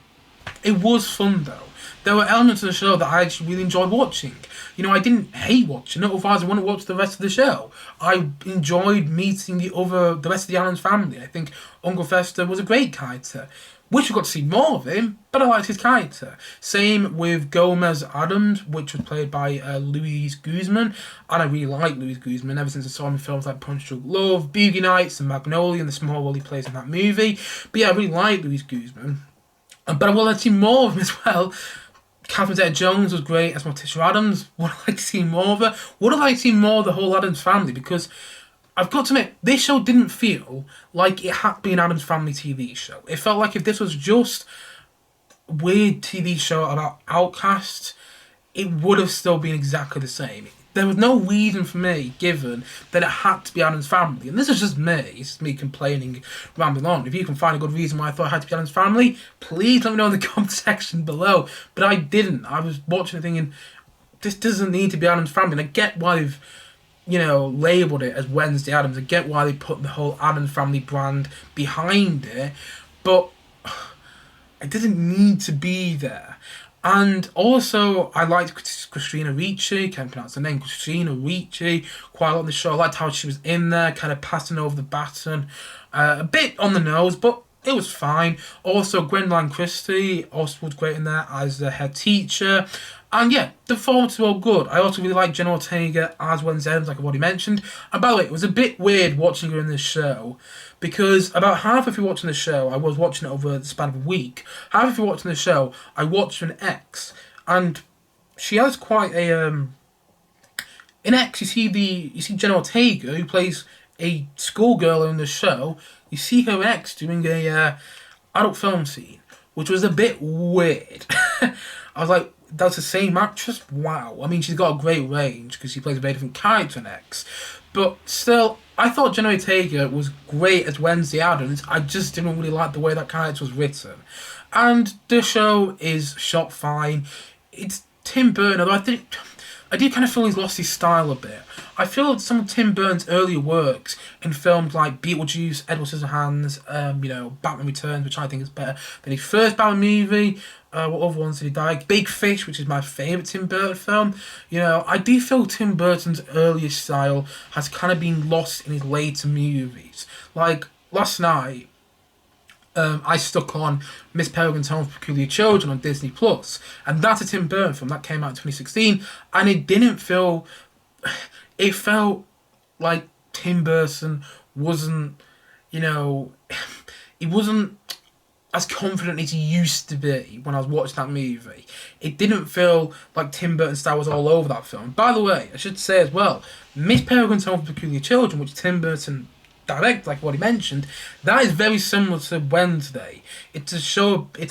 It was fun, though. There were elements of the show that I actually really enjoyed watching. I didn't hate watching it, otherwise I wouldn't watch the rest of the show. I enjoyed meeting the rest of the Addams family. I think Uncle Fester was a great character. Wish we got to see more of him, but I liked his character. Same with Gomez Addams, which was played by Louise Guzman. And I really like Louise Guzman ever since I saw him in films like Punch Drunk Love, Boogie Nights, and Magnolia, and the small role he plays in that movie. But yeah, I really like Louise Guzman. But I would like to see more of him as well. Catherine Zeta-Jones was great as Morticia Addams. Would I like to see more of her? Would I like to see more of the whole Addams family? Because I've got to admit, this show didn't feel like it had to be an Addams Family TV show. It felt like if this was just a weird TV show about outcasts, it would have still been exactly the same. There was no reason for me given that it had to be Addams Family. And this is just me. It's just me complaining, rambling on. If you can find a good reason why I thought it had to be Addams Family, please let me know in the comment section below. But I didn't. I was watching it thinking, this doesn't need to be Addams Family. And I get why they've labelled it as Wednesday Addams. I get why they put the whole Addams Family brand behind it, but it didn't need to be there. And also, I liked Christina Ricci, can't pronounce her name, Christina Ricci, quite a lot on the show. I liked how she was in there, kind of passing over the baton. A bit on the nose, but it was fine. Also, Gwendoline Christie also was great in there as the head teacher. And yeah, the performances were all good. I also really like Jenna Ortega as Wednesday Addams, like I've already mentioned. And by the way, it was a bit weird watching her in this show, because about half of you watching the show, I was watching it over the span of a week. Half of you watching the show, I watched an X, and she has quite a in X. You see Jenna Ortega, who plays a schoolgirl in the show. You see her in X doing a adult film scene, which was a bit weird. I was like, that's the same actress? Wow. I mean, she's got a great range because she plays a very different character in X. But still, I thought Jenna Ortega was great as Wednesday Addams. I just didn't really like the way that character was written. And the show is shot fine. It's Tim Burton, although I did kind of feel he's lost his style a bit. I feel some of Tim Burton's earlier works in films like Beetlejuice, Edward Scissorhands, Batman Returns, which I think is better than his first Batman movie. What other ones did he direct? Big Fish, which is my favourite Tim Burton film. I do feel Tim Burton's earlier style has kind of been lost in his later movies. Like, last night, I stuck on Miss Peregrine's Home for Peculiar Children on Disney+. And that's a Tim Burton film that came out in 2016. And it didn't feel... It felt like Tim Burton wasn't, he wasn't as confident as he used to be when I was watching that movie. It didn't feel like Tim Burton's style was all over that film. By the way, I should say as well, Miss Peregrine's Home for Peculiar Children, which Tim Burton directed, like what he mentioned, that is very similar to Wednesday. It's a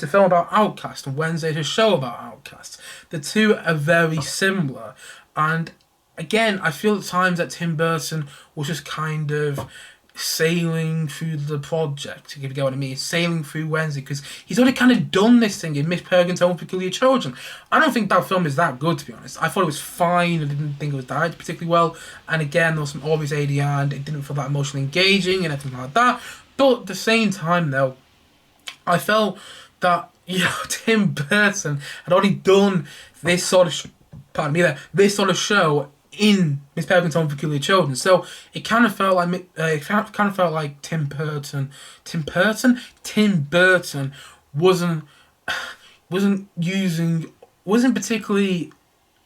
film about outcasts, and Wednesday is a show about outcasts. The two are very similar, and again, I feel at times that Tim Burton was just kind of sailing through the project, if you get what I mean, sailing through Wednesday, because he's already kind of done this thing in Miss Peregrine's Home for Peculiar Children. I don't think that film is that good, to be honest. I thought it was fine. I didn't think it was directed particularly well, and again, there was some obvious ADR, and it didn't feel that emotionally engaging and everything like that. But at the same time, though, I felt that Tim Burton had already done this sort of this sort of show in Miss Peregrine's Home for Peculiar Children, so it kind of felt like Tim Burton wasn't particularly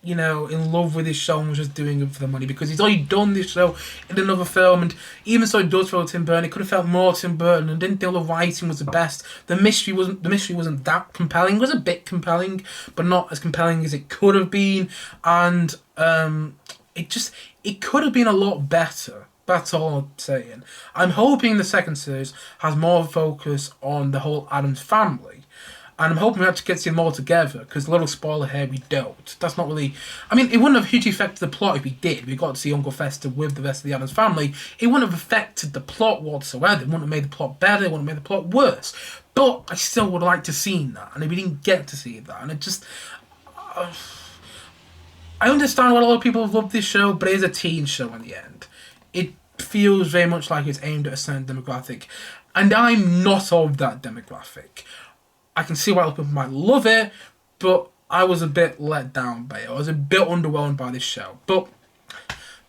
in love with his show and was just doing it for the money, because he's already done this show in another film, and even so it does feel Tim Burton, it could have felt more Tim Burton, and didn't feel the writing was the best. The mystery wasn't that compelling. It was a bit compelling, but not as compelling as it could have been, and it could have been a lot better. That's all I'm saying. I'm hoping the second series has more focus on the whole Addams family. And I'm hoping we actually get to see them all together, because a little spoiler here, we don't. That's not really... I mean, it wouldn't have hugely affected the plot if we did. We got to see Uncle Fester with the rest of the Addams family. It wouldn't have affected the plot whatsoever. It wouldn't have made the plot better. It wouldn't have made the plot worse. But I still would like to see that. And we didn't get to see that. And it just... I understand why a lot of people have loved this show, but it is a teen show in the end. It feels very much like it's aimed at a certain demographic. And I'm not of that demographic. I can see why other people might love it, but I was a bit let down by it. I was a bit underwhelmed by this show. But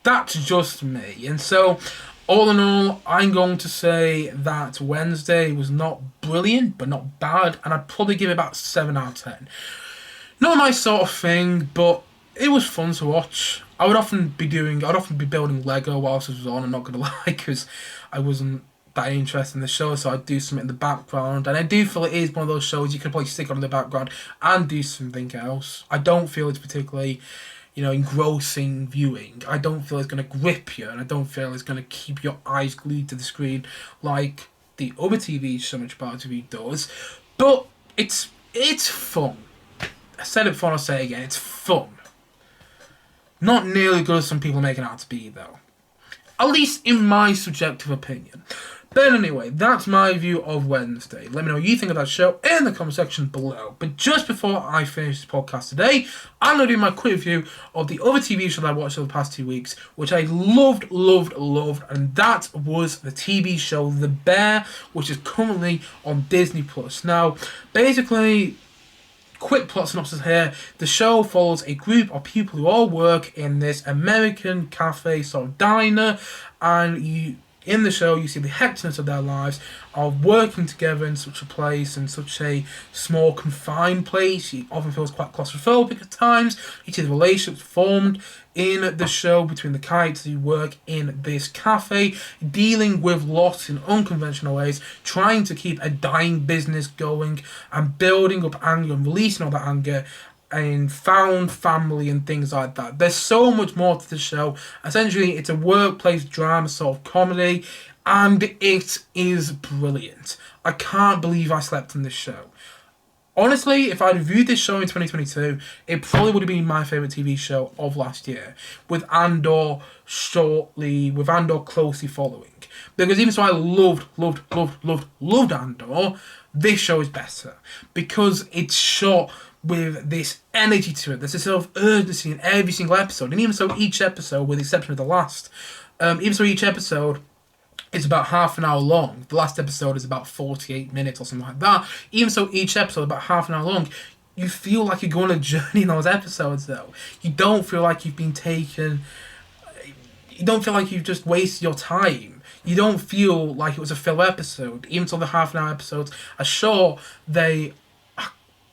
that's just me. And so, all in all, I'm going to say that Wednesday was not brilliant, but not bad. And I'd probably give it about 7 out of 10. Not my sort of thing, but it was fun to watch. I'd often be building Lego whilst this was on, I'm not going to lie, because I wasn't that interested in the show, so I'd do something in the background. And I do feel it is one of those shows you can probably stick on in the background and do something else. I don't feel it's particularly, engrossing viewing. I don't feel it's going to grip you, and I don't feel it's going to keep your eyes glued to the screen like the other TV so much Power TV does. But it's fun. I said it before, I'll say it again, it's fun. Not nearly good as some people make it out to be, though. At least in my subjective opinion. But anyway, that's my view of Wednesday. Let me know what you think of that show in the comment section below. But just before I finish this podcast today, I'm going to do my quick review of the other TV show that I watched over the past 2 weeks, which I loved, and that was the TV show The Bear, which is currently on Disney+. Now, basically, quick plot synopsis here. The show follows a group of people who all work in this American cafe sort of diner, and in the show you see the hecticness of their lives of working together in such a place, in such a small confined place. It often feels quite claustrophobic at times. You see the relationships formed in the show between the characters who work in this cafe, dealing with loss in unconventional ways, trying to keep a dying business going, and building up anger and releasing all that anger and found family and things like that. There's so much more to the show. Essentially, it's a workplace drama sort of comedy, and it is brilliant. I can't believe I slept in this show. Honestly, if I'd reviewed this show in 2022, it probably would have been my favourite TV show of last year, with Andor closely following. Because even though I loved Andor, this show is better. Because it's shot with this energy to it. There's this sort of urgency in every single episode. And even so, each episode, with the exception of the last, each episode is about half an hour long. The last episode is about 48 minutes or something like that. Even so, each episode is about half an hour long. You feel like you're going on a journey in those episodes, though. You don't feel like you've been taken... You don't feel like you've just wasted your time. You don't feel like it was a filler episode. Even though the half an hour episodes are short, there's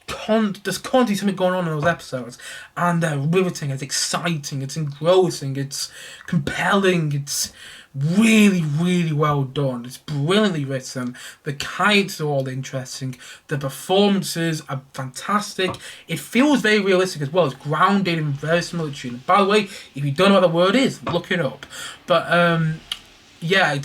constantly something going on in those episodes, and they're riveting, it's exciting, it's engrossing, it's compelling, it's really, really well done, it's brilliantly written, the characters are all interesting, the performances are fantastic, it feels very realistic as well, it's grounded in very similar tune. By the way, if you don't know what the word is, look it up. But yeah,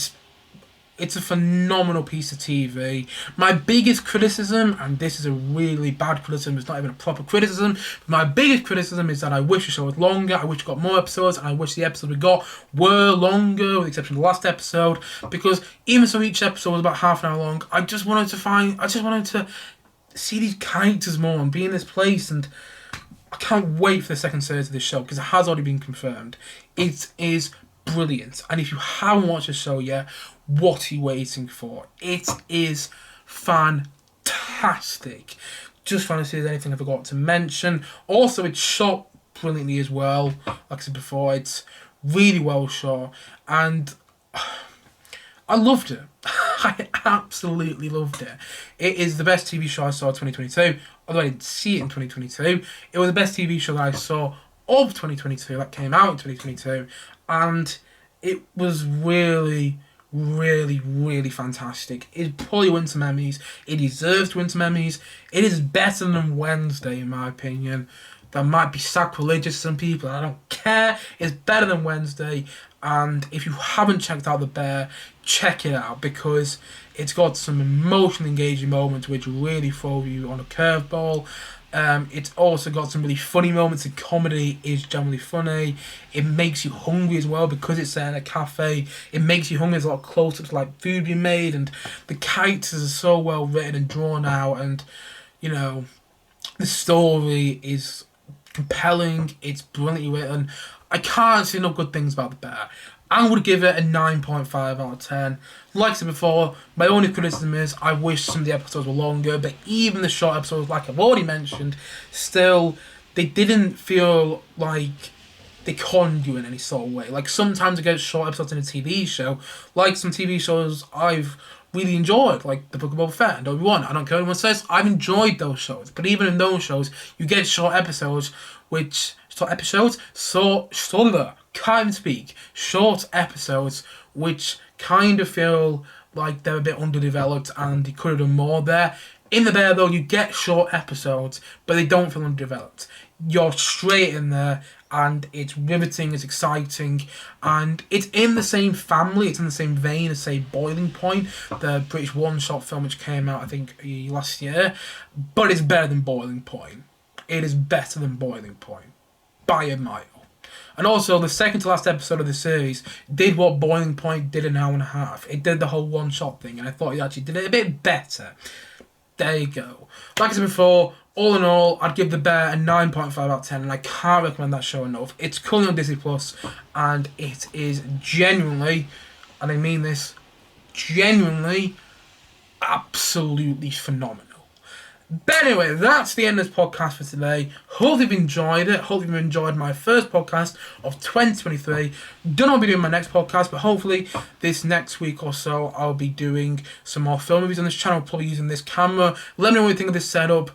it's a phenomenal piece of TV. My biggest criticism, and this is a really bad criticism, it's not even a proper criticism, but my biggest criticism is that I wish the show was longer, I wish it got more episodes, and I wish the episodes we got were longer, with the exception of the last episode, because even so each episode was about half an hour long, I just wanted to see these characters more and be in this place, and I can't wait for the second series of this show, because it has already been confirmed. It is brilliant, and if you haven't watched the show yet, what are you waiting for? It is fantastic. Just trying to see if there's anything I forgot to mention. Also, it's shot brilliantly as well. Like I said before, it's really well shot, and I loved it. I absolutely loved it. It is the best TV show I saw in 2022. Although I didn't see it in 2022, it was the best TV show that I saw of 2022, that came out in 2022, and it was really, really fantastic. It probably won some Emmys. It deserves to win some Emmys. It is better than Wednesday, in my opinion. That might be sacrilegious to some people. I don't care. It's better than Wednesday. And if you haven't checked out The Bear, check it out, because it's got some emotionally engaging moments which really throw you on a curveball. It's also got some really funny moments. The comedy is generally funny. It makes you hungry as well, because it's set in a cafe. It makes you hungry. It's a lot closer to like food being made, and the characters are so well written and drawn out, and you know, the story is compelling. It's brilliantly written. I can't say enough good things about The Bear. I would give it a 9.5 out of 10. Like I said before, my only criticism is I wish some of the episodes were longer, but even the short episodes, like I've already mentioned, still, they didn't feel like they conned you in any sort of way. Like, sometimes I get short episodes in a TV show, like some TV shows I've really enjoyed, like The Book of Boba Fett and Obi-Wan. I don't care what anyone says, I've enjoyed those shows. But even in those shows, you get short episodes, short episodes which kind of feel like they're a bit underdeveloped and they could have done more there. In The Bear, though, you get short episodes, but they don't feel underdeveloped. You're straight in there, and it's riveting, it's exciting, and it's in the same family, it's in the same vein as, say, Boiling Point, the British one-shot film which came out, I think, last year, but it's better than Boiling Point. It is better than Boiling Point, by a mile. And also, the second to last episode of the series did what Boiling Point did in an hour and a half. It did the whole one-shot thing, and I thought it actually did it a bit better. There you go. Like I said before, all in all, I'd give The Bear a 9.5 out of 10, and I can't recommend that show enough. It's currently on Disney Plus, and it is genuinely, and I mean this, genuinely, absolutely phenomenal. But anyway, that's the end of this podcast for today. Hope you've enjoyed it. Hope you've enjoyed my first podcast of 2023. Don't know what I'll be doing my next podcast, but hopefully this next week or so I'll be doing some more film reviews on this channel, probably using this camera. Let me know what you think of this setup.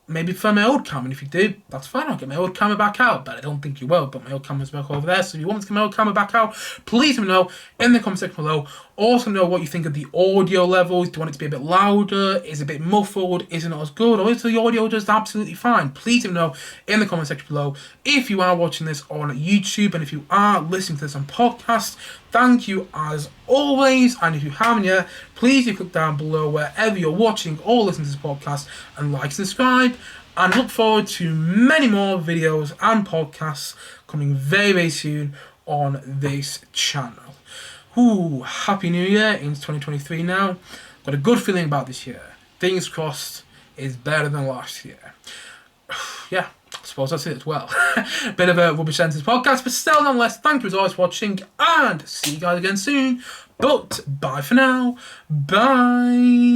Maybe for my old camera, and if you do, that's fine, I'll get my old camera back out, but I don't think you will, but my old camera's back over there, so if you want me to get my old camera back out, please let me know in the comment section below. Also know what you think of the audio levels. Do you want it to be a bit louder? Is it a bit muffled? Is it not as good? Or is the audio just absolutely fine? Please let me know in the comment section below. If you are watching this on YouTube, and if you are listening to this on podcast, thank you as always. And if you haven't yet, please do click down below wherever you're watching or listening to this podcast and like, subscribe, and look forward to many more videos and podcasts coming very, very soon on this channel. Ooh, Happy New Year into 2023 now. Got a good feeling about this year. Fingers crossed it's better than last year. Yeah, I suppose that's it as well. Bit of a rubbish sentence podcast, but still nonetheless, thank you as always for watching, and see you guys again soon. But bye for now. Bye.